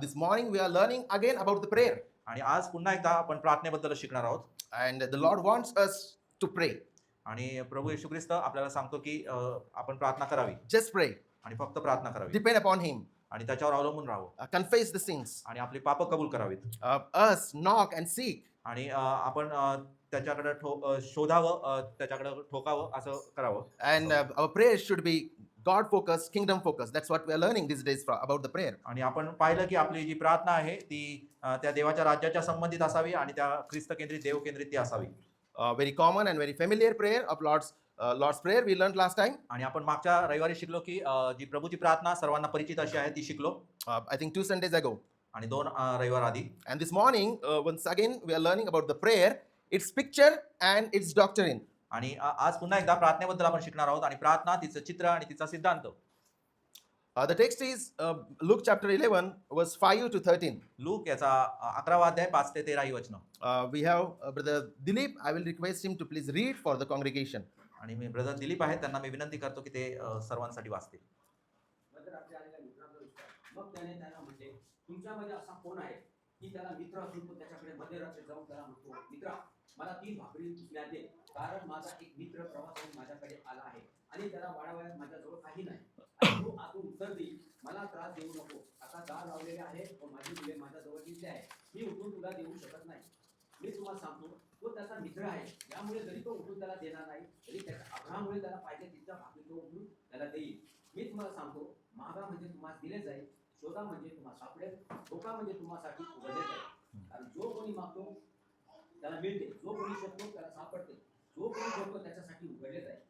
This morning we are learning again about the prayer, आणि आज पुन्हा एकदा आपण प्रार्थनेबद्दल शिकणार आहोत. and the Lord wants us to pray. आणि प्रभू येशू ख्रिस्त आपल्याला सांगतो की आपण प्रार्थना करावी Just pray. आणि फक्त प्रार्थना करावी Depend upon Him. आणि त्याच्यावर अवलंबून राहावं Confess the sins. आणि आपली पाप कबूल करावीत. Us knock and seek. आणि आपण त्याच्याकडे शोधावं, त्याच्याकडे ठोकावं, असं करावं. And our prayers should be God focused, kingdom focused. That's what we are learning these days about the prayer. आणि आपण पाहिलं की आपली जी प्रार्थना आहे ती त्या देवाच्या राज्याच्या संबंधित असावी आणि त्या ख्रिस्त केंद्रित देव केंद्रित ती असावी. Very common and very familiar prayer of Lord's Prayer we learned last time. आणि आपण मागच्या रविवारी शिकलो की जी प्रभूची प्रार्थना सर्वांना परिचित अशी आहे ती शिकलो. I think 2 Sundays ago. आणि 2 रविवार आधी. And this morning, once again, we are learning about the prayer, its picture and its doctrine. आणि आज पुन्हा एकदा प्रार्थनेबद्दल आपण शिकणार आहोत आणि प्रार्थना तिचं चित्र आणि तिचा सिद्धांत. The text is Luke chapter 11, verse 5 to 13. Look याचा 11वा अध्याय 5 ते 13 ही वचनं. We have Brother Dilip. I will request him to please read for the congregation. आणि मी ब्रदर दिलीप आहेत, त्यांना मी विनंती करतो की ते सर्वांसाठी वाचतील. मग त्याने त्याला म्हटले, तुमच्यामध्ये असा कोण आहे की त्याला मित्र असून तो त्याच्याकडे मध्यरात्री जाऊन त्याला म्हणतो, मित्रा मला 3 भाकरी उचल्या दे, कारण माझा एक मित्र प्रवासाने माझ्याकडे आला आहे आणि त्याला वाढावयात माझ्याजवळ काही नाही. आणि तो आतून उत्तर देईल, मला त्रास देऊ नको, आता दार लावलेले आहे व माझी मुले माझ्याजवळ तिथे आहे, मी उठून तुला देऊ शकत नाही. मी तुम्हाला सांगतो, तो त्याचा मित्र आहे, यामुळे जरी तो उठून त्याला देणार नाही तरी त्याच्या आग्रहामुळे त्याला पाहिजे तितक्या भाकरी तो उठून त्याला देईल. मी तुम्हाला सांगतो, मागा म्हणजे तुम्हाला दिले जाईल, शोधा म्हणजे तुम्हाला सापडेल, ठोका म्हणजे तुम्हासाठी उघडले जाईल. कारण जो कोणी मागतो त्याला मिळते, जो कोणी शोधतो त्याला सापडते, जो कोणी शोधतो त्याच्यासाठी उघडले जाईल.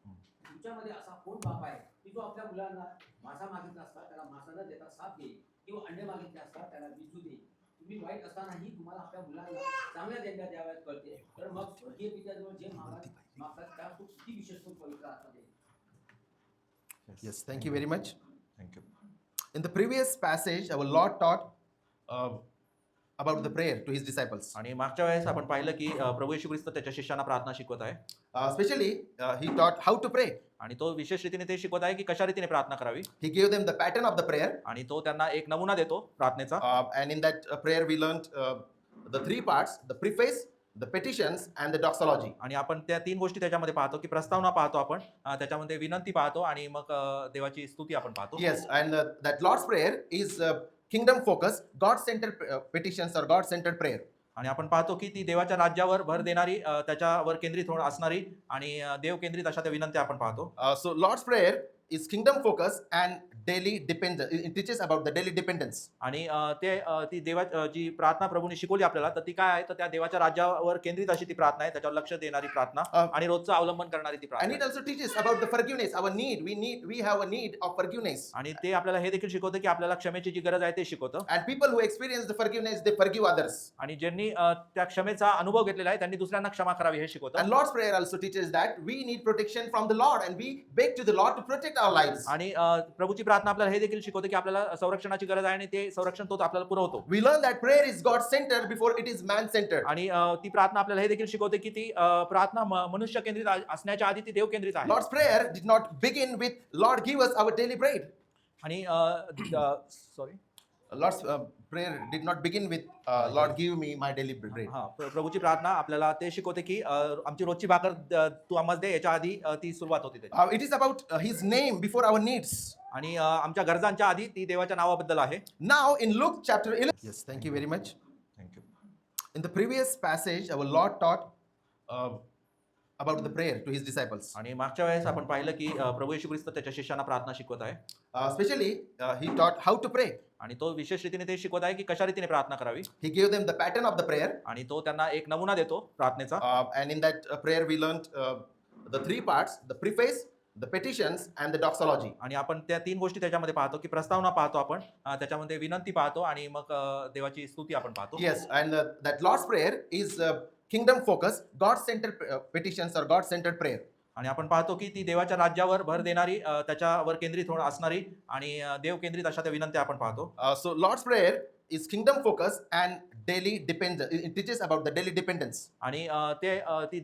तुमच्यामध्ये असा कोण बाप आहे की जो आपल्या मुलांना मासा मागितला असता त्याला मासा न देता साप देईल, किंवा अंडे मागितले असता त्याला बिजू देईल. तुम्ही वाईट असतानाही तुम्हाला आपल्या मुलांना चांगल्या देणग्या द्याव्यात कळते, तर मग स्वर्गीय पित्याजवळ जे मागतात त्या तो किती विशेष पवित्र आत्मा देईल. Yes, thank you very much. Thank you. In the previous passage, our Lord taught about the prayer to his disciples. आणि मागच्या वेळेस आपण पाहिलं की प्रभू येशू ख्रिस्त त्याच्या शिष्यांना प्रार्थना शिकवत आहे. Especially, he taught how to pray. आणि तो विशेष रीतीने ते शिकवत आहे की कशा रीतीने प्रार्थना करावी. He gave them the pattern of the prayer. आणि तो त्यांना एक नमुना देतो प्रार्थनेचा. And in that prayer, we learned the 3 parts: the preface, the petitions, and the doxology. आणि आपण त्या 3 गोष्टी त्याच्यामध्ये पाहतो की प्रस्तावना पाहतो आपण, त्याच्यामध्ये विनंती पाहतो आणि मग देवाची स्तुती आपण पाहतो. Yes, and that Lord's Prayer is kingdom focused, God-centered petitions or God-centered prayer. आणि आपण पाहतो की ती देवाच्या राज्यावर भर देणारी, त्याच्यावर केंद्रित असणारी आणि देव केंद्रित अशा त्या विनंत्या आपण पाहतो. So Lord's Prayer is kingdom focused and daily dependence. It teaches about the daily dependence. आणि ती जी प्रार्थना प्रभूने शिकवली आपल्याला, तर ती काय आहे, तर त्या देवाच्या राज्यावर केंद्रित अशी ती प्रार्थना आहे, त्याच्यावर लक्ष देणारी प्रार्थना आणि रोजचं अवलंबन करणारी ती And प्रार्थना it also teaches about the forgiveness, our need. We have a need of forgiveness. आणि ते आपल्याला हे देखील शिकवतं की आपल्याला क्षमेची जी गरज आहे ते शिकवतं. And people who experience the forgiveness, they forgive others. आणि ज्यांनी त्या क्षमेचा अनुभव घेतलेला आहे त्यांनी दुसऱ्यांना क्षमा करावी हे शिकवतं. And Lord's Prayer also teaches that we need protection from the Lord, and we beg to the Lord to protect our lives. आणि प्रभूची प्रार्थना आपल्याला हे देखील शिकवते की आपल्याला संरक्षणाची गरज आहे आणि ते संरक्षण तोच आपल्याला पुरवतो. We learn that prayer is God-centered before it is man-centered. आणि ती प्रार्थना आपल्याला हे देखील शिकवते की ती प्रार्थना मनुष्य केंद्रित असण्याच्या आधी ती देव केंद्रित आहे. Lord's Prayer did not begin with Lord give us our daily bread. आणि sorry Lord's Prayer did not begin with Lord give me my daily bread. हा, प्रभूची प्रार्थना आपल्याला ते शिकवते की आमची रोजची भाकर तू आम्हाला दे, याच्या आधी ती सुरुवात होती त्याची. It is about his name before our needs. आणि आमच्या गरजांच्या आधी ती देवाच्या नावाबद्दल आहे. Now in Luke chapter 11. Yes, thank you very much. Thank you. In the previous passage, our Lord taught about the prayer to his disciples. आणि मागच्या वेळेस आपण पाहिलं की प्रभू येशू ख्रिस्त त्याच्या शिष्यांना प्रार्थना शिकवत आहे. Especially, he taught how to pray. आणि तो विशेष रीतीने ते शिकवत आहे की कशा रीतीने प्रार्थना करावी. He gave them the pattern of the prayer. आणि तो त्यांना एक नमुना देतो प्रार्थनेचा. And in that prayer, we learned the 3 parts: the preface, the petitions, and the doxology. आणि आपण त्या 3 गोष्टी त्याच्यामध्ये पाहतो की प्रस्तावना पाहतो आपण, त्याच्यामध्ये विनंती पाहतो आणि मग देवाची स्तुती आपण पाहतो. Yes, and that Lord's Prayer is kingdom focused, God-centered petitions or God-centered prayer. आणि आपण पाहतो की ती देवाच्या राज्यावर भर देणारी, त्याच्यावर केंद्रित असणारी आणि देव केंद्रित अशा त्या विनंत्या आपण पाहतो. So Lord's Prayer is kingdom focused and daily dependence. It teaches about the daily dependence. आणि ती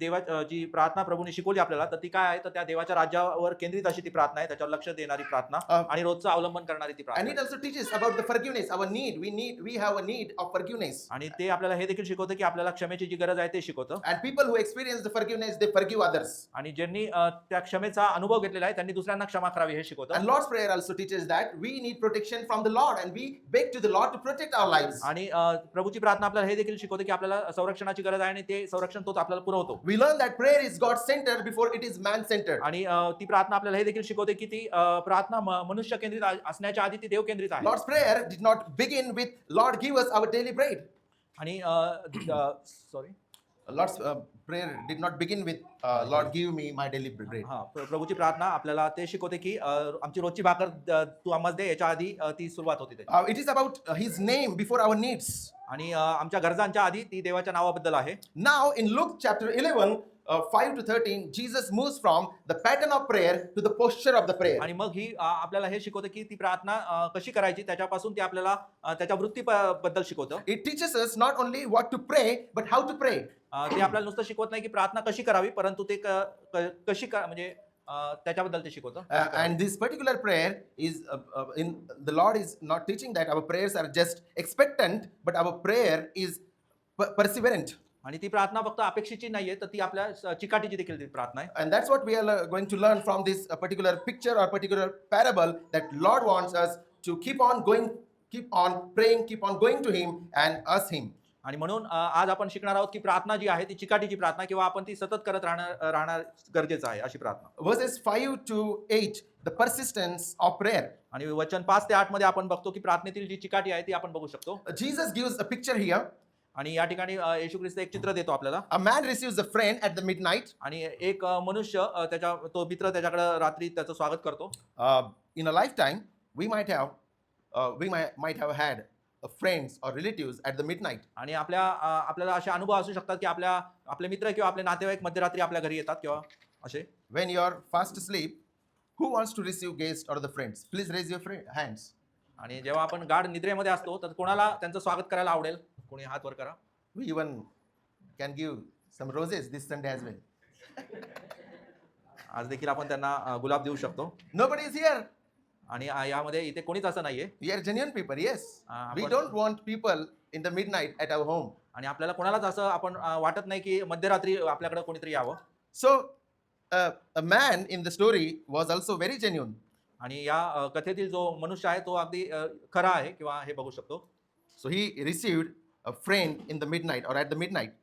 जी प्रार्थना प्रभूने शिकवली आपल्याला तर ती काय आहे तर त्या देवाच्या राज्यावर केंद्रित अशी ती प्रार्थना आहे, त्याच्यावर लक्ष देणारी प्रार्थना आणि रोजचं अवलंबन करणारी ती And प्रार्थना it आहे. also teaches about the forgiveness. Our need. We have a need of forgiveness. आणि ते आपल्याला हे देखील शिकवतं की आपल्याला क्षमेची जी गरज आहे ते शिकवतं. And people who experience the forgiveness, they forgive others. आणि ज्यांनी त्या क्षमेचा अनुभव घेतलेला आहे त्यांनी दुसऱ्यांना क्षमा करावी हे शिकवतं. And Lord's Prayer also teaches that we need protection from the Lord, and we beg to the Lord to protect our lives. आणि प्रभूची प्रार्थना आपल्याला हे देखील शिकवते की आपल्याला संरक्षणाची गरज आहे आणि ते संरक्षण तोच आपल्याला पुरवतो. We learn that prayer is God-centered before it is man-centered. आणि ती प्रार्थना आपल्याला हे देखील शिकवते की ती प्रार्थना मनुष्य केंद्रित असण्याच्या आधी ती देव केंद्रित आहे. Lord's Prayer did not begin with Lord give us our daily bread. आणि sorry Lord's Prayer did not begin with Lord give me my daily bread. हा प्रभूची प्रार्थना आपल्याला ते शिकवते की आमची रोजची भाकर तू आम्हाला दे याच्या आधी ती सुरुवात होती त्याची. It is about His name before our needs. आणि आमच्या गरजांच्या आधी ती देवाच्या नावाबद्दल आहे. Now in Luke chapter 11, 5 to 13, Jesus moves from the pattern of prayer to the posture of the prayer. आणि मग ही आपल्याला हे शिकवतं की ती प्रार्थना कशी करायची त्याच्यापासून ते आपल्याला त्याच्या वृत्तीबद्दल शिकवतं. It teaches us not only what to pray, but how to pray. ते आपल्याला नुसतं शिकवत नाही की प्रार्थना कशी करावी परंतु ते कशी म्हणजे त्याच्याबद्दल ते शिकवतं. And this particular prayer is in the Lord is not teaching that our prayers are just expectant, but our prayer is perseverant. आणि ती प्रार्थना फक्त अपेक्षेची नाहीये तर ती आपल्या चिकाटीची देखील ती प्रार्थना आहे. And that's what we are going to learn from this particular picture or particular parable, that Lord wants us to keep on going, keep on praying, keep on going to Him and us Him. आणि म्हणून आज आपण शिकणार आहोत की प्रार्थना जी आहे ती चिकाटीची प्रार्थना किंवा आपण ती सतत करत राहणार गरजेचं आहे अशी प्रार्थना. Verses 5 to 8, the persistence of prayer. आणि वचन 5 ते 8 मध्ये आपण बघतो की प्रार्थनेतील जी चिकाटी आहे ती आपण बघू शकतो. Jesus gives a picture here. आणि या ठिकाणी येशू ख्रिस्त एक चित्र देतो आपल्याला. A man receives a friend at the midnight. आणि एक मनुष्य तो मित्र त्याच्याकडे रात्री त्याचं स्वागत करतो. In a lifetime, we might have had friends or relatives at the midnight. आणि आपल्याला असे अनुभव असू शकतात की आपले मित्र किंवा आपले नातेवाईक मध्यरात्री आपल्या घरी येतात किंवा असे. When you are fast asleep, who wants to receive guests or the friends? Please raise your hands. आणि जेव्हा आपण गाढ निद्रेमध्ये असतो तर कोणाला त्यांचं स्वागत करायला आवडेल? कोणी हात वर करा. We even can give some roses this Sunday as well. आज देखील आपण त्यांना गुलाब देऊ शकतो. Nobody is here. आणि यामध्ये इथे कोणीच असं नाहीये. We are genuine people, yes. We आपण- don't want people in the midnight at our home. आणि आपल्याला कोणालाच असं आपण वाटत नाही की मध्यरात्री आपल्याकडे कोणीतरी यावं. So, a man in the story was also very genuine. आणि या कथेतील जो मनुष्य आहे तो अगदी खरा आहे किंवा हे बघू शकतो. So he received a friend in the midnight or at the midnight.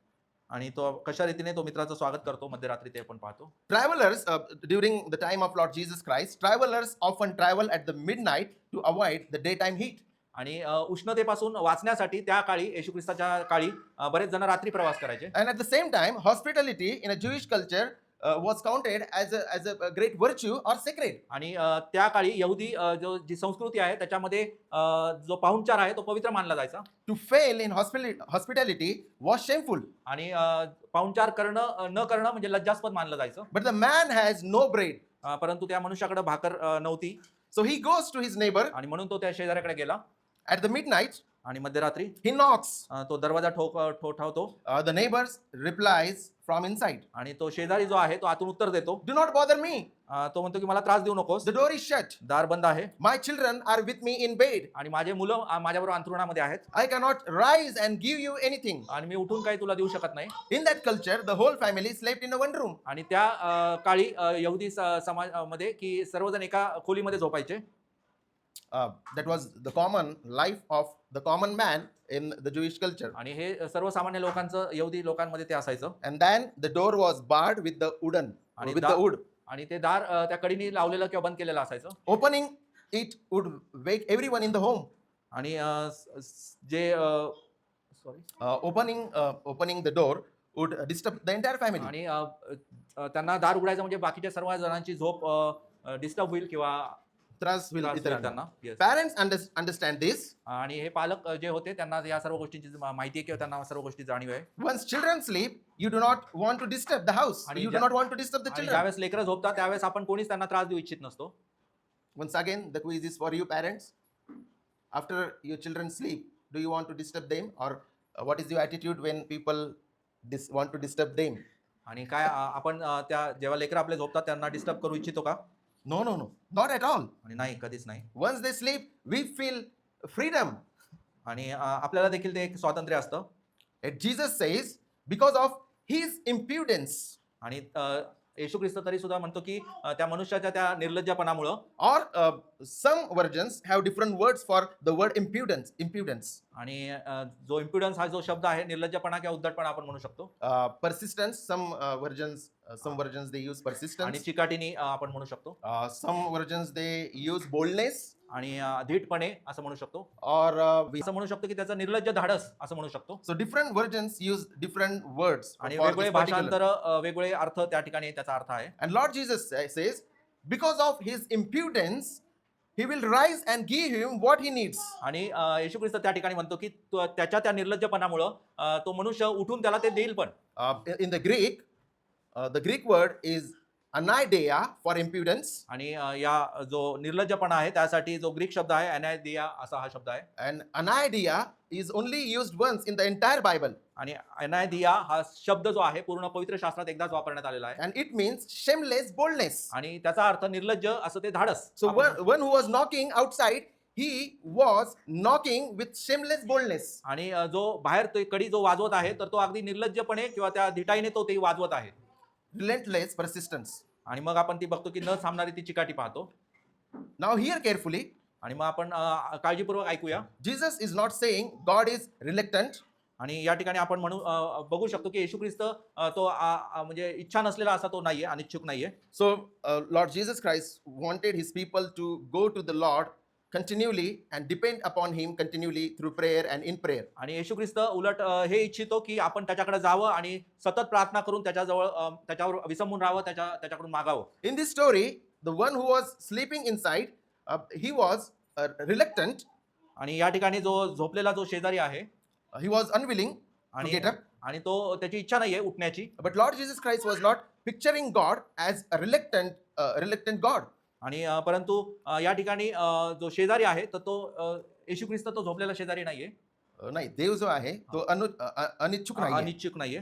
आणि तो कशा रीतीने तो मित्राचं स्वागत करतो मध्यरात्री ते आपण पाहतो. Travelers, during the time of Lord Jesus Christ, travelers often travel at the midnight to avoid the daytime heat. आणि उष्णतेपासून वाचण्यासाठी त्या काळी येशू ख्रिस्ताच्या काळी बरेच जण रात्री प्रवास करायचे. And at the same time, hospitality in a Jewish culture was counted as a great virtue or sacred. आणि त्या काळी यहुदी जी संस्कृती आहे त्याच्यामध्ये जो पाहुणचार आहे तो पवित्र मानला जायचा. To fail in hospitality was shameful. आणि पाहुणचार न करणं म्हणजे लज्जास्पद मानलं जायचं. But the man has no bread. परंतु त्या मनुष्याकडे भाकर नव्हती. So he goes to his neighbor आणि म्हणून तो त्या शेजाऱ्याकडे गेला. at the midnight. आणि मध्यरात्री He knocks. तो दरवाजा ठोठावतो. The neighbor replies from inside, आणि तो शेजारी जो आहे तो आतून उत्तर देतो. "Do not bother me. तो म्हणतो की मला त्रास देऊ नकोस. The door is shut. दार बंद आहे. My children are with me in bed. आणि माझे मुलं माझ्याबरोबर अंथरुणामध्ये आहेत. I cannot rise and give you anything." आणि मी उठून काही तुला देऊ शकत नाही. In that culture, the whole family slept in a one room. आणि त्या काळी यहुदी समाजामध्ये की सर्वजण एका खोलीमध्ये झोपायचे. That was the common life of the common man in the Jewish culture. आणि हे सर्वसामान्य लोकांचं यहुदी लोकांमध्ये ते असायचं. And then the door was barred with the wooden, आणि with the wood. आणि ते दार त्या कडीने लावलेलं किंवा बंद केलेलं असायचं. Opening it would wake everyone in the home. आणि जे Opening the door would disturb the entire family. आणि त्यांना दार उघडायचं म्हणजे बाकीच्या सर्व जणांची झोप डिस्टर्ब होईल किंवा त्रास होईल त्रास होईल इतरांना. त्यांना. Yes. Parents understand this. आणि हे पालक जे होते त्यांना या सर्व गोष्टींची माहिती आहे किंवा त्यांना सर्व गोष्टी जाणीव आहे. Once children sleep, you do not want to disturb the house. आणि You do not want to disturb the आणि children. ज्यावेळेस लेकरं झोपतात त्यावेळेस आपण कोणीच त्यांना त्रास देऊ इच्छित नसतो. Once again, the quiz is for you parents. After your children sleep, do you want to disturb them or What is your attitude when people want to disturb them? आणि काय आपण त्या जेव्हा लेकरं आपले झोपतात त्यांना डिस्टर्ब करू इच्छितो का? No, no, no, not at all. आणि नाही, कधीच नाही. Once they sleep, we feel freedom. आणि आपल्याला देखील ते एक स्वातंत्र्य असतं. And Jesus says, because of his impudence, आणि येशू ख्रिस्त तरी सुद्धा म्हणतो की त्या मनुष्याच्या त्या निर्लज्जपणामुळं, or some versions have different words for the word impudence. आणि जो इम्प्युडन्स हा जो शब्द आहे, निर्लज्जपणा किंवा उद्धटपणा आपण म्हणू शकतो. Persistence, some versions they use आणि persistence. चिकाटीने आपण म्हणू शकतो. Some versions they use boldness, आणि धीटपणे असं म्हणू शकतो. or असं म्हणू शकतो की त्याचं निर्लज्ज धाडस असं म्हणू शकतो. so different versions use different words आणि for वेगवेगळे this particular. भाषांतर वेगवेगळे अर्थ त्या ठिकाणी त्याचा अर्थ आहे. And Lord Jesus says, because of his impudence, he will rise and give him what he needs. आणि येशू ख्रिस्त त्या ठिकाणी म्हणतो की त्याच्या त्या निर्लज्जपणामुळं तो मनुष्य उठून त्याला ते देईल पण. In the Greek word is anaideia for impudence, आणि या जो निर्लज्जपणा आहे त्यासाठी जो ग्रीक शब्द आहे अनायदिया असा हा शब्द आहे. and anaideia is only used once in the entire Bible, आणि अनायदिया हा शब्द जो आहे पूर्ण पवित्र शास्त्रात एकदाच वापरण्यात आलेला आहे. and it means shameless boldness. आणि त्याचा अर्थ निर्लज्ज असं ते धाडस. So one who was knocking outside, he was knocking with shameless boldness. आणि जो बाहेर तो कडी जो वाजवत आहे तर तो अगदी निर्लज्जपणे किंवा त्या धिटाईने तो ते वाजवत आहे. Relentless persistence. आणि मग आपण ती बघतो की न थांबणारी ती चिकाटी पाहतो. Now hear carefully. आणि मग आपण काळजीपूर्वक ऐकूया. Jesus is not saying God is reluctant. आणि या ठिकाणी आपण बघू शकतो की येशू ख्रिस्त तो म्हणजे इच्छा नसलेला असा तो नाहीये, अनिच्छुक नाहीये. So Lord Jesus Christ wanted his people to go to the Lord continually and depend upon him continually through prayer and in prayer. आणि येशू ख्रिस्त उलट हे इच्छितो की आपण त्याच्याकडे जावं आणि सतत प्रार्थना करून त्याच्यावर विसंबून राहावं, त्याच्याकडून मागावं. In this story, the one who was sleeping inside, he was reluctant. आणि या ठिकाणी जो झोपलेला जो शेजारी आहे, He was unwilling to आणि get up. आणि तो त्याची इच्छा नाहीये उठण्याची. But Lord Jesus Christ was not picturing God as a reluctant God. आणि परंतु या ठिकाणी जो शेजारी आहे तर तो येशू ख्रिस्त तो झोपलेला शेजारी नाहीये. नाही, देव जो आहे तो अनिच्छुक नाही. अनिच्छुक नाहीये.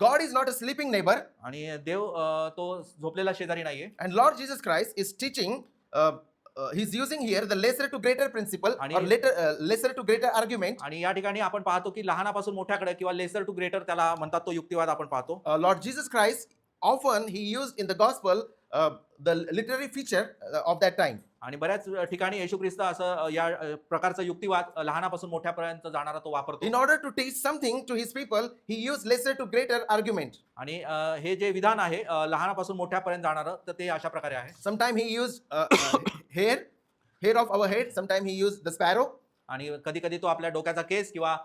God is not a sleeping neighbor. आणि देव तो झोपलेला शेजारी नाहीये. And Lord Jesus Christ is teaching, he's using here the lesser to greater principle, आणि- or lesser to greater argument. आणि या ठिकाणी आपण पाहतो की लहानापासून मोठ्याकडे किंवा लेसर टू ग्रेटर त्याला म्हणतात तो युक्तिवाद आपण पाहतो. Lord Jesus Christ often he used in the gospel the literary feature of that time. आणि बऱ्याच ठिकाणी येशू ख्रिस्त असं या प्रकारचा युक्तिवाद लहानापासून मोठ्यापर्यंत जाणारा तो वापरतो. In order to teach something to his people, he used lesser to greater argument. आणि हे जे विधान आहे लहानापासून मोठ्यापर्यंत जाणारं तर ते अशा प्रकारे आहे. Sometimes he used hair of our head. Sometimes he used the sparrow. आणि कधी कधी तो आपल्या डोक्याचा केस किंवा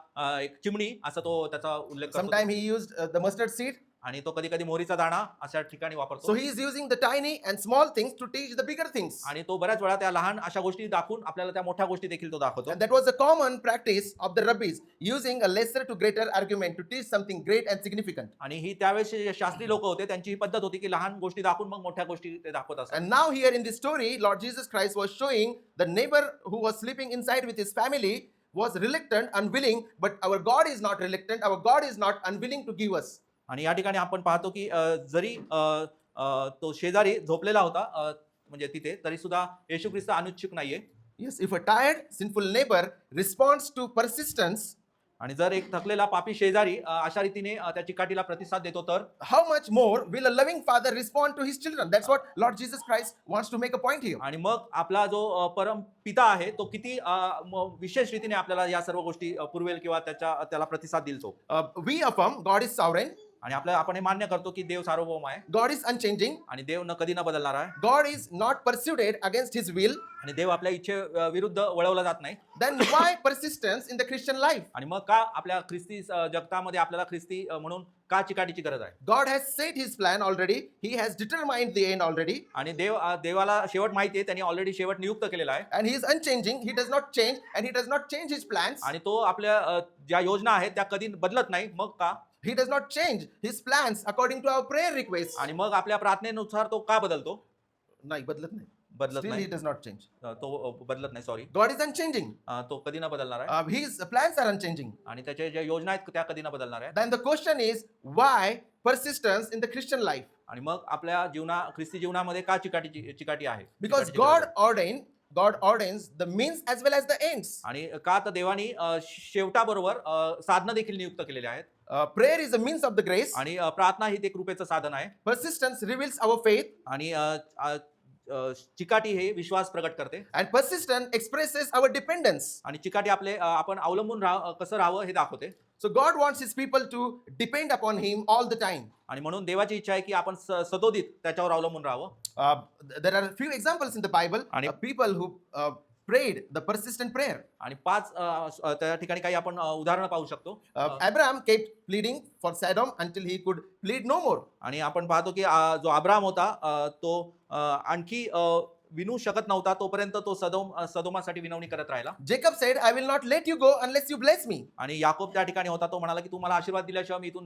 एक चिमणी असं तो त्याचा उल्लेख करतो. Sometimes he used the mustard seed. आणि तो कधी कधी मोहरीचा दाणा अशा ठिकाणी So वापरतो. he is using the tiny and small things to teach the bigger things. आणि तो बऱ्याच वेळा त्या लहान अशा गोष्टी दाखवून आपल्याला त्या मोठ्या गोष्टी देखील तो दाखवतो. And that was a common practice of the rabbis, using a lesser to greater argument to teach something great and significant. आणि ही त्यावेळेस जे शास्त्री लोक होते त्यांची ही पद्धत होती की लहान गोष्टी दाखवून मग मोठ्या गोष्टी ते दाखवत असतात. And now here in this story, Lord Jesus Christ was showing the neighbor who was sleeping inside with his family was reluctant, unwilling, but our God is not reluctant. Our God is not unwilling to give us. आणि या ठिकाणी आपण पाहतो की जरी तो शेजारी झोपलेला होता म्हणजे तिथे, तरी सुद्धा येशू ख्रिस्त अनुच्छुक नाहीये. Yes, if a tired, sinful neighbor responds to persistence, आणि जर एक थकलेला पापी शेजारी अशा रीतीने त्या चिकाटीला प्रतिसाद देतो तर how much more will a loving father respond to his children? That's what Lord Jesus Christ wants to make a point here. आणि मग आपला जो परम पिता आहे तो किती विशेष रीतीने आपल्याला या सर्व गोष्टी पुरवेल किंवा त्याला प्रतिसाद देईल तो. We affirm God is sovereign, आणि आपण हे मान्य करतो की देव सार्वभौम आहे God is unchanging, आणि देव कधी न बदलणार आहे. God is not persuaded against his will. आणि देव आपल्या इच्छे विरुद्ध वळवला जात नाही. Then why persistence in the Christian life? आणि मग का आपल्या ख्रिस्ती जगतामध्ये आपल्याला ख्रिस्ती म्हणून का चिकाटीची गरज आहे. God has set his plan already. He has determined the end already. आणि देवाला शेवट माहिती आहे, त्यांनी ऑलरेडी शेवट नियुक्त केलेला आहे. And he is unchanging. He does not change, and he does not change his plans. आणि तो आपल्या ज्या योजना आहेत त्या कधी बदलत नाही. मग का? He does not change his plans according to our prayer requests. आणि मग आपल्या प्रार्थनेनुसार तो का बदलतो? नाही, बदलत नाही. बदलत Still, नाही. he does not change. तो बदलत नाही, सॉरी. God is unchanging. तो कधी न बदलणार आहे His plans are unchanging. आणि त्याच्या ज्या योजना आहेत त्या कधी न बदलणार आहेत. Then the question is, why persistence in the Christian life? आणि मग आपल्या ख्रिस्ती जीवनामध्ये का चिकाटी आहे? Because चिकाटीची गरज आहे. God ordains the means as well as the ends. आणि का तर देवानी शेवटाबरोबर साधनं देखील नियुक्त केलेली आहेत. Prayer is a means of the grace. आणि प्रार्थना ही ते कृपेचं साधन आहे. Persistence reveals our faith, आणि चिकाटी हे विश्वास प्रगट करते. and persistence expresses our dependence. आणि चिकाटी आपण अवलंबून कसं राहावं हे दाखवते. So God wants His people to depend upon Him all the time. आणि म्हणून देवाची इच्छा आहे की आपण सदोदित त्याच्यावर अवलंबून राहावं. There are a few examples in the Bible of people who prayed the persistent prayer. आणि 5 त्या ठिकाणी काही आपण उदाहरणं पाहू शकतो. Abraham kept pleading for Sodom until he could plead no more. आणि आपण पाहतो की जो अब्राम होता तो आणखी विनू शकत नव्हता तोपर्यंत तो सदोमासाठी विनवणी करत राहिला. Jacob said, I will not let you go unless you bless me. आणि याकोब त्या ठिकाणी होता, तो म्हणाला की तू मला आशीर्वाद दिल्याशिवाय मी इथून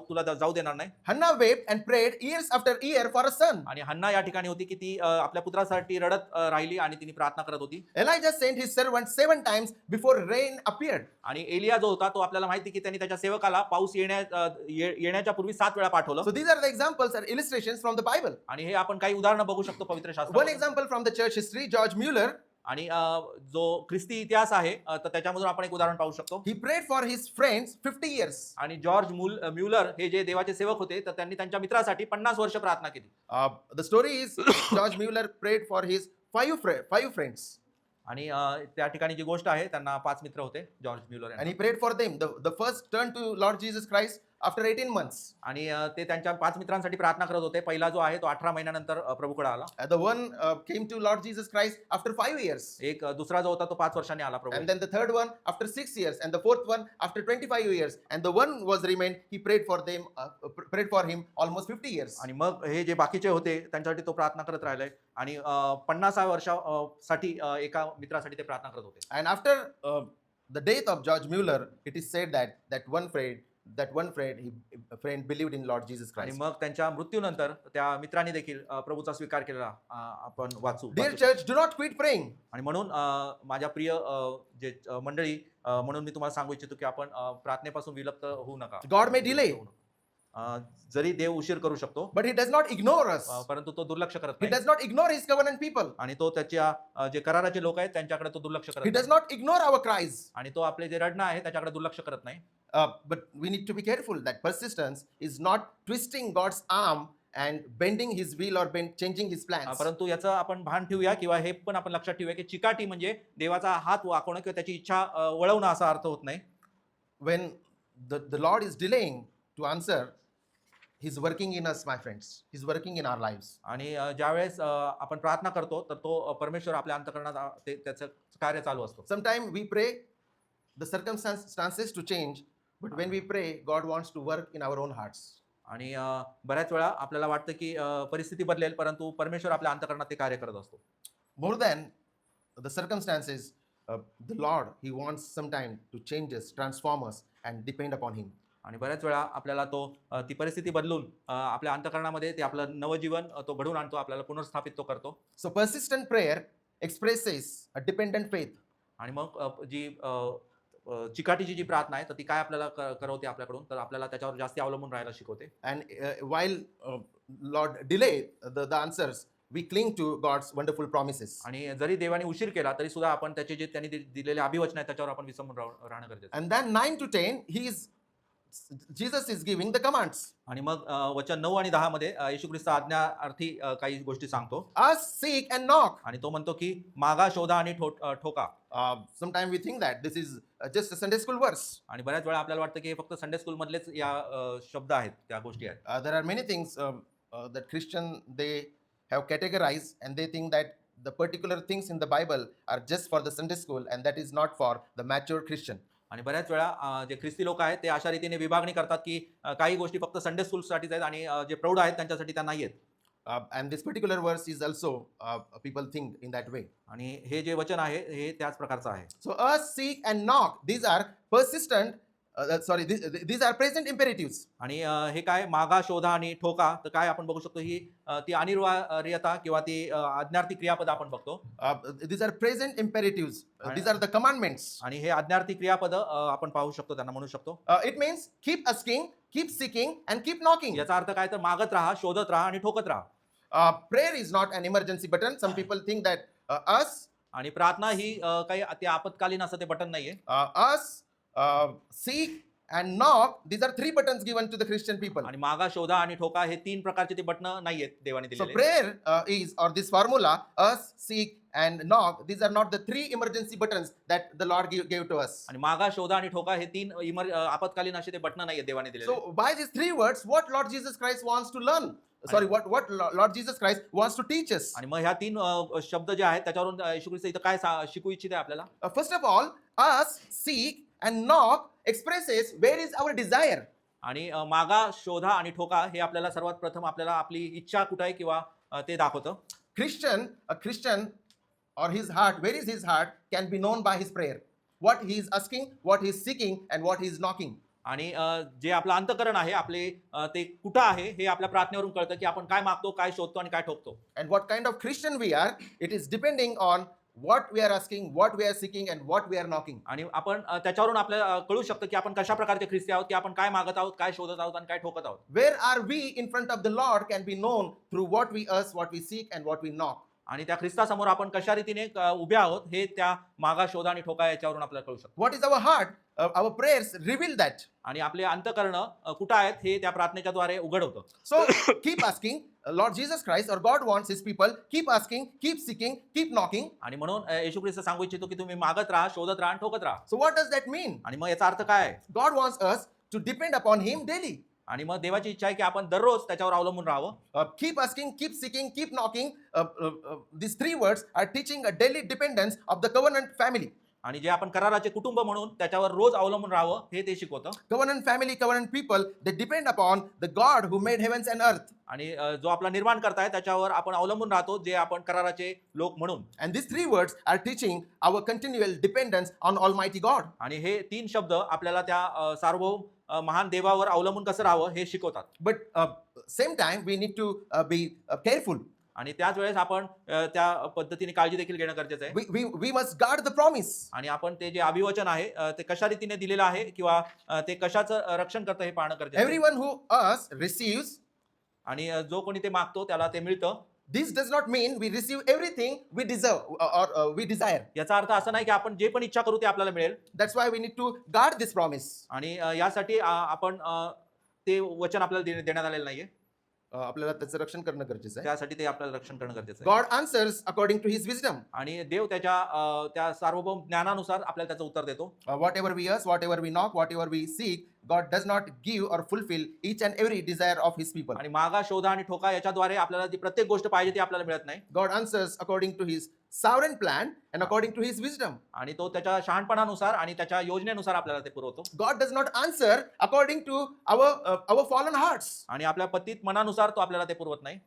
तुला जाऊ देणार नाही. Hannah wept and prayed years after year for a son. आणि हन्ना या ठिकाणी होती की ती आपल्या पुत्रासाठी रडत राहिली आणि तिने प्रार्थना करत होती. Elijah sent his servant 7 times before rain appeared. आणि एलिया जो होता तो आपल्याला माहिती की त्यांनी त्याच्या सेवकाला पाऊस येण्याच्या पूर्वी 7 वेळा पाठवलं. So these are the examples or illustrations from the Bible. आणि हे आपण काही उदाहरणं बघू शकतो पवित्र One शास्त्रात. example from the church history, George Mueller, आणि जो ख्रिस्ती इतिहास आहे तर त्याच्यामधून आपण एक उदाहरण पाहू शकतो. he prayed for his friends 50 years. आणि जॉर्ज म्युलर हे जे देवाचे सेवक होते तर त्यांनी त्यांच्या मित्रासाठी 50 वर्ष प्रार्थना केली. The story is George Mueller prayed for his five friends. आणि त्या ठिकाणी जी गोष्ट आहे त्यांना 5 मित्र होते George Müller And he prayed for them. The first turned to Lord Jesus Christ after 18 months. आणि ते त्यांच्या 5 मित्रांसाठी प्रार्थना करत होते. पहिला जो आहे तो 18 महिन्यानंतर प्रभूकडे आला. The one came to Lord Jesus Christ after 5 years. एक दुसरा जो होता तो 5 वर्षांनी आला प्रभू. And then the third one after 6 years, and the fourth one after 25 years, and the one was remained. He prayed for them, prayed for him almost 50 years. आणि मग हे जे बाकीचे होते त्यांच्यासाठी तो प्रार्थना करत राहिलाय आणि 50 वर्षासाठी एका मित्रासाठी ते प्रार्थना करत होते. And after the death of George Mueller, it is said that one friend believed in Lord Jesus आणि Christ. मग त्यांच्या मृत्यूनंतर त्या मित्रांनी देखील प्रभूचा स्वीकार केलेला आपण वाचू. Dear church, do not quit praying. आणि म्हणून माझ्या प्रिय जे मंडळी म्हणून मी तुम्हाला सांगू इच्छितो की आपण प्रार्थनेपासून विलुप्त होऊ नका. God may delay, जरी देव उशीर करू शकतो but He does not ignore us. परंतु तो दुर्लक्ष करत He नाही. does not ignore His covenant people. आणि तो त्याच्या जे कराराचे लोक आहेत त्यांच्याकडे तो दुर्लक्ष करत He does नाही. not ignore our cries. आणि तो आपले जे रडणं आहे त्याच्याकडे दुर्लक्ष करत नाही. But we need to be careful that persistence is not twisting God's arm and bending His will or changing His plans. परंतु याचं आपण भान ठेवूया किंवा हे पण आपण लक्षात ठेवूया की चिकाटी म्हणजे देवाचा हात वाकवणं किंवा त्याची इच्छा वळवणं असा अर्थ होत नाही. When the Lord is delaying to answer, He's working in us, my friends. He's working in our lives. आणि ज्यावेळेस आपण प्रार्थना करतो तर तो परमेश्वर आपल्या अंतःकरणात त्याचं कार्य चालू असतो. Sometimes we pray the circumstances to change, but when we pray, God wants to work in our own hearts. आणि बऱ्याच वेळा आपल्याला वाटतं की परिस्थिती बदलेल परंतु परमेश्वर आपल्या अंतःकरणात ते कार्य करत असतो. More than the circumstances, the Lord, He wants sometime to change us, transform us, and depend upon Him. आणि बऱ्याच वेळा आपल्याला ती परिस्थिती बदलून आपल्या अंतःकरणामध्ये ते आपलं नवजीवन तो घडवून आणतो, आपल्याला पुनर्स्थापित तो करतो. So persistent prayer expresses a dependent faith. आणि मग जी चिकाटीची जी प्रार्थना आहे तर ती काय आपल्याला करवते आपल्याकडून तर आपल्याला त्याच्यावर जास्त अवलंबून राहायला शिकवते. And while Lord delay the answers, we cling to God's wonderful promises. आणि जरी देवाने उशीर केला तरी सुद्धा आपण त्याचे जे त्यांनी दिलेले अभिवचन आहे त्याच्यावर आपण विसंबून राहणं गरजेचं आहे. And then 9 to 10, Jesus is giving the commands. आणि मग वचन 9 आणि 10 मध्ये येशू ख्रिस्त आज्ञार्थी काही गोष्टी सांगतो. Ask, seek, and knock. आणि तो म्हणतो की मागा, शोधा आणि ठोका. Sometimes we think that this is just a Sunday school verse. आणि बऱ्याच वेळा आपल्याला वाटतं की हे फक्त संडे स्कूल मधलेच या शब्द आहेत, त्या गोष्टी आहेत. There are many things that Christian they have categorized, and they think that the particular things in the Bible are just for the Sunday school, and that is not for the mature Christian. आणि बऱ्याच वेळा जे ख्रिस्ती लोक आहेत ते अशा रीतीने विभागणी करतात की काही गोष्टी फक्त संडे स्कूलसाठीच आहेत आणि जे प्रौढ आहेत त्यांच्यासाठी त्या नाही आहेत. And this particular verse is also people think in that way. आणि हे जे वचन आहे हे त्याच प्रकारचं आहे. So ask, seek, and knock. These are persistent these are present imperatives. आणि हे काय मागा, शोधा आणि ठोका, तर काय आपण बघू शकतो ही ती अनिवार्यता किंवा ती आज्ञार्थी क्रियापद आपण बघतो. These are present imperatives. These are the commandments. आणि हे आज्ञार्थी क्रियापद आपण पाहू शकतो, त्यांना म्हणू शकतो. It means keep asking, keep seeking, and keep knocking. याचा अर्थ काय तर मागत राहा, शोधत राहा आणि ठोकत राहा. Prayer is not an emergency button. Some people think that us, आणि प्रार्थना ही काही ते आपत्कालीन असं ते बटन नाहीये. seek, and knock. These are three buttons given to the Christian people. आणि मागा, शोधा आणि ठोका हे तीन प्रकारचे ते बटन नाहीयेत देवाने So दिलेले. prayer is, or this formula, us, seek, and knock. These are not the three emergency buttons that the Lord gave to us. आणि मागा, शोधा आणि ठोका हे तीन आपत्कालीन असे ते बटन नाहीयेत देवाने दिलेले. So by these three words, what Lord Jesus Christ wants to learn? Sorry, what Lord Jesus Christ wants to teach us. आणि मग ह्या तीन शब्द जे आहेत त्याच्यावरून येशू ख्रिस्त इथं काय शिकू इच्छिते आपल्याला. First of all, us, seek, and knock expresses where is our desire. आणि मागा, शोधा आणि ठोका हे आपल्याला सर्वात प्रथम आपल्याला आपली इच्छा कुठे आहे किंवा ते दाखवतं. A Christian or his heart, where is his heart, can be known by his prayer. What he is asking, what he is seeking, and what he is knocking. आणि जे आपलं अंतःकरण आहे आपले ते कुठं आहे हे आपल्या प्रार्थनेवरून कळतं की आपण काय मागतो, काय शोधतो आणि काय ठोकतो. And what kind of Christian we are, it is depending on what we are asking, what we are seeking, and what we are knocking. आणि आपण त्याच्यावरून आपल्याला कळू शकतं की आपण कशा प्रकारचे ख्रिस्ती आहोत, की आपण काय मागत आहोत, काय शोधत आहोत आणि काय ठोकत आहोत. Where are we in front of the Lord can be known through what we ask, what we seek, and what we knock. आणि त्या ख्रिस्तासमोर आपण कशा रीतीने उभे आहोत हे त्या मागा, शोधा आणि ठोका याच्यावरून आपल्याला कळू शकतं. What is our heart? Our prayers reveal that. आणि आपले अंतःकरण कुठं आहेत हे त्या प्रार्थनेच्या द्वारे उघड होतं. So keep asking. Lord Jesus Christ or God wants His people keep asking, keep seeking, keep knocking. आणि म्हणून येशू ख्रिस्त सांगू इच्छितो की तुम्ही मागत राहा, शोधत राहा आणि ठोकत राहा. So what does that mean? आणि मग याचा अर्थ काय आहे? God wants us to depend upon Him daily. आणि मग देवाची इच्छा आहे की आपण दररोज त्याच्यावर अवलंबून राहावं. Keep asking, keep seeking, keep knocking. These three words are teaching a daily dependence of the covenant family. आणि जे आपण कराराचे कुटुंब म्हणून त्याच्यावर रोज अवलंबून राहावं हे ते शिकवतं. Covenant family, covenant people, they depend upon the God who made heavens and earth. आणि जो आपला निर्माण करताय त्याच्यावर आपण अवलंबून राहतो, जे आपण कराराचे लोक म्हणून. And these three words are teaching our continual dependence on Almighty God. आणि हे तीन शब्द आपल्याला त्या सार्वभौम महान देवावर अवलंबून कसं राहावं हे शिकवतात. But same time we need to be careful. आणि त्याच वेळेस आपण त्या पद्धतीने काळजी देखील घेणं गरजेचं आहे. We must guard the promise. आणि आपण ते जे अभिवचन आहे ते कशा रीतीने दिलेलं आहे किंवा ते कशाचं रक्षण करतं हे पाहणं गरजेचं आहे. Everyone who asks receives. आणि जो कोणी ते मागतो त्याला ते मिळतं. This does not mean we receive everything we deserve or we desire. याचा अर्थ असा नाही की आपण जे पण इच्छा करू ते आपल्याला मिळेल. That's why we need to guard this promise. आणि यासाठी आपण ते वचन आपल्याला देण्यात आलेलं नाहीये. आपल्याला त्याचं रक्षण करणं गरजेचं आहे. त्यासाठी ते आपल्याला रक्षण करणं गरजेचं आहे. God answers according to His wisdom. आणि देव त्याच्या त्या सार्वभौम ज्ञानानुसार आपल्याला त्याचं उत्तर देतो. Whatever we ask, whatever we knock, whatever we seek, God does not give or fulfill each and every desire of His people. आणि मागा, शोधा आणि ठोका याच्याद्वारे आपल्याला जी प्रत्येक गोष्ट पाहिजे ती आपल्याला मिळत नाही. God answers according to His sovereign plan and according to His wisdom. आणि तो त्याच्या शहाणपणानुसार आणि त्याच्या योजनेनुसार आपल्याला ते पुरवतो. God does not answer according to our fallen hearts. आणि आपल्या पतित मनानुसार तो आपल्याला ते पुरवत नाही.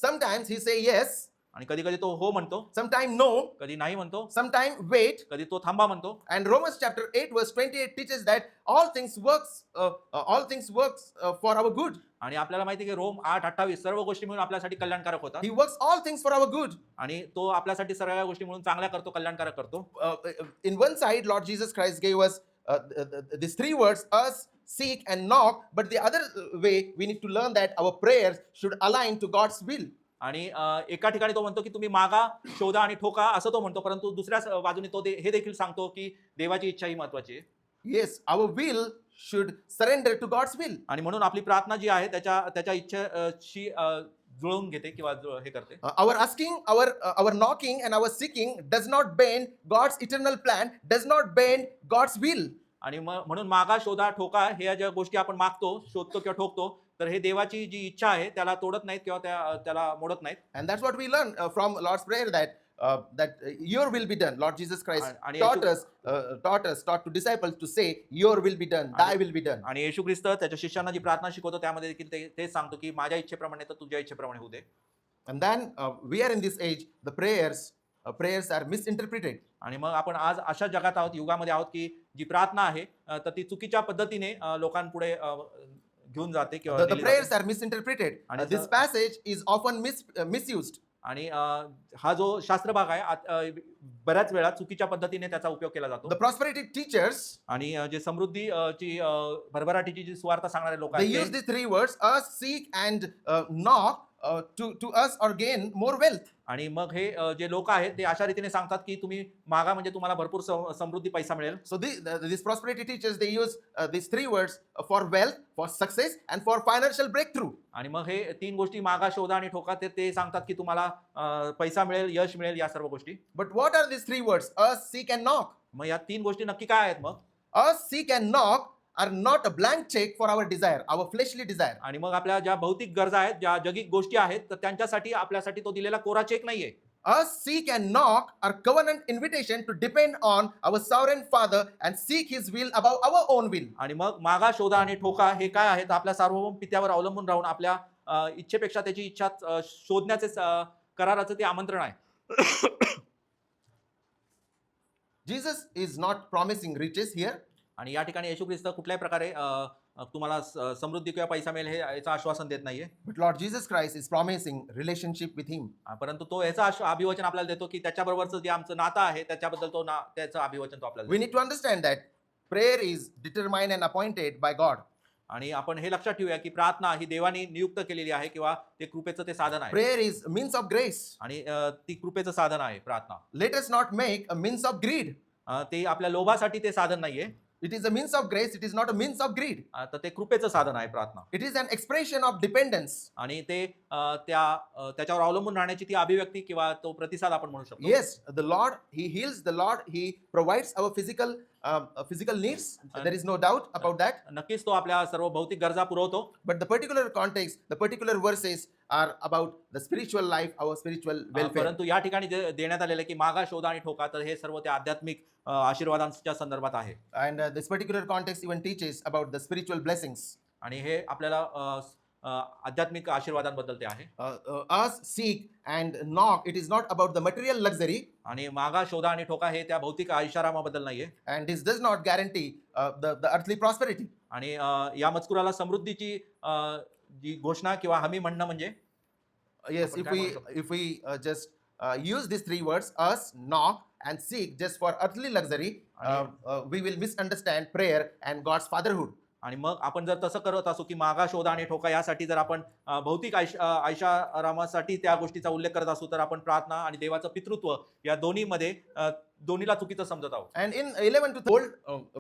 Sometimes He say yes, आणि कधी कधी तो हो म्हणतो, sometime no, कधी नाही म्हणतो, sometime wait. कधी तो थांबा म्हणतो. And Romans chapter 8 verse 28 teaches that all things works for our good. आणि आपल्याला माहिती आहे की रोम 8:28 सर्व गोष्टी मिळून आपल्यासाठी कल्याणकारक होतात. He works all things for our good. आणि तो आपल्यासाठी सगळ्या गोष्टी मिळून चांगल्या करतो, कल्याणकारक करतो. In one side, Lord Jesus Christ gave us these three words: us, seek, and knock. But the other way, we need to learn that our prayers should align to God's will. आणि एका ठिकाणी तो म्हणतो की तुम्ही मागा, शोधा आणि ठोका असं तो म्हणतो, परंतु दुसऱ्या बाजूने तो हे देखील सांगतो की देवाची इच्छा ही महत्वाची आहे. Yes, our will should surrender to God's will. आणि म्हणून आपली प्रार्थना जी आहे त्याच्या इच्छेशी जुळवून घेते किंवा हे करते. Our asking, our knocking, and our seeking does not bend God's eternal plan, does not bend God's will. आणि म्हणून मागा, शोधा, ठोका हे ज्या गोष्टी आपण मागतो, शोधतो किंवा ठोकतो, तर हे देवाची जी इच्छा आहे त्याला तोडत नाहीत किंवा त्याला मोडत नाहीत. And that's what we learn from Lord's prayer, that your will be done. Lord Jesus Christ आणि taught to disciples to say, your will be done, thy will be done. आणि येशू ख्रिस्त त्याच्या शिष्यांना जी प्रार्थना शिकवतो त्यामध्ये देखील तेच सांगतो की माझ्या इच्छेप्रमाणे तर तुझ्या इच्छेप्रमाणे होऊ दे. And then we are in this age, the prayers prayers are misinterpreted. आणि मग आपण आज अशा जगात आहोत, युगामध्ये आहोत, की जी प्रार्थना आहे तर ती चुकीच्या पद्धतीने लोकांपुढे घेऊन जाते किंवा The नेली prayers जाते. are misinterpreted. आणि This passage is often misused. आणि हा जो शास्त्र भाग आहे बऱ्याच वेळा चुकीच्या पद्धतीने त्याचा उपयोग केला जातो. The prosperity teachers, आणि जे समृद्धी ची भरभराटीची जी सुवार्ता सांगणारे लोक they आहेत use these three words, us, seek, and knock, to us or gain more wealth. आणि मग हे जे लोक आहेत ते अशा रीतीने सांगतात की तुम्ही मागा म्हणजे तुम्हाला भरपूर समृद्धी पैसा मिळेल. So these prosperity teachers, they use these three words for wealth, for success, and for financial breakthrough. आणि मग हे तीन गोष्टी मागा, शोधा आणि ठोका ते सांगतात की तुम्हाला पैसा मिळेल, यश मिळेल, या सर्व गोष्टी. But what are these three words? Us, seek, and knock. मग या तीन गोष्टी नक्की काय आहेत मग? Us, seek, and knock are not a blank check for our desire, our fleshly desire. आणि मग आपल्या ज्या भौतिक गरजा आहेत, ज्या जगिक गोष्टी आहेत, तर त्यांच्यासाठी आपल्यासाठी तो दिलेला कोरा चेक नाहीये. Us, seek, and knock are covenant invitation to depend on our sovereign Father and seek His will above our own will. आणि मग मागा, शोधा आणि ठोका हे काय आहेत? आपल्या सार्वभौम पित्यावर अवलंबून राहून आपल्या इच्छेपेक्षा त्याची इच्छा शोधण्याचे कराराचं ते आमंत्रण आहे. Jesus is not promising riches here. आणि या ठिकाणी येशू ख्रिस्त कुठल्याही प्रकारे तुम्हाला समृद्धी किंवा पैसा मिळेल हे याचं आश्वासन देत नाहीये. But Lord Jesus Christ is promising relationship with Him. परंतु तो याचं अभिवचन आपल्याला देतो की त्याच्याबरोबरचं जे आमचं नातं आहे त्याच्याबद्दल त्याचं अभिवचन तो आपल्याला We देतो. need to understand that prayer is determined and appointed by God. आणि आपण हे लक्षात ठेवूया की प्रार्थना ही देवाने नियुक्त केलेली आहे किंवा ते कृपेचं ते साधन आहे. Prayer is means of grace. आणि ती कृपेचं साधन आहे प्रार्थना. Let us not make a means of greed. ते आपल्या लोभासाठी ते साधन नाहीये. It is a means of grace. It is not a means of greed. तर ते कृपेचं साधन आहे प्रार्थना. It is an expression of dependence. आणि ते त्याच्यावर अवलंबून राहण्याची ती अभिव्यक्ती किंवा तो प्रतिसाद आपण म्हणू शकतो. Yes, the Lord, He heals. The Lord, He provides our physical needs. There is no doubt about that. नक्कीच तो आपल्या सर्व भौतिक गरजा पुरवतो. But the particular context, the particular verses are about the spiritual life, our spiritual welfare. परंतु या ठिकाणी जे देण्यात आलेले की मागा, शोधा आणि ठोका, तर हे सर्व त्या आध्यात्मिक आशीर्वादांच्या संदर्भात आहे. And this particular context even teaches about the spiritual blessings. आणि हे आपल्याला आध्यात्मिक आशीर्वादांबद्दल ते आहे. Us, seek, and knock. It is not about the material luxury. आणि मागा, शोधा आणि ठोका हे त्या भौतिक ऐशारामाबद्दल नाहीये. And this does not guarantee the earthly prosperity. आणि या मजकुराला समृद्धीची जी घोषणा किंवा हमी म्हणणं म्हणजे Yes, if we just use these three words, us, knock, and seek, just for earthly luxury, we will misunderstand prayer and God's fatherhood. आणि मग आपण जर तसं करत असू की मागा, शोधा आणि ठोका यासाठी जर आपण भौतिक ऐशारामासाठी त्या गोष्टीचा उल्लेख करत असू तर आपण प्रार्थना आणि देवाचं पितृत्व या दोन्हीला चुकीचं समजत आहोत. And in 11 to 12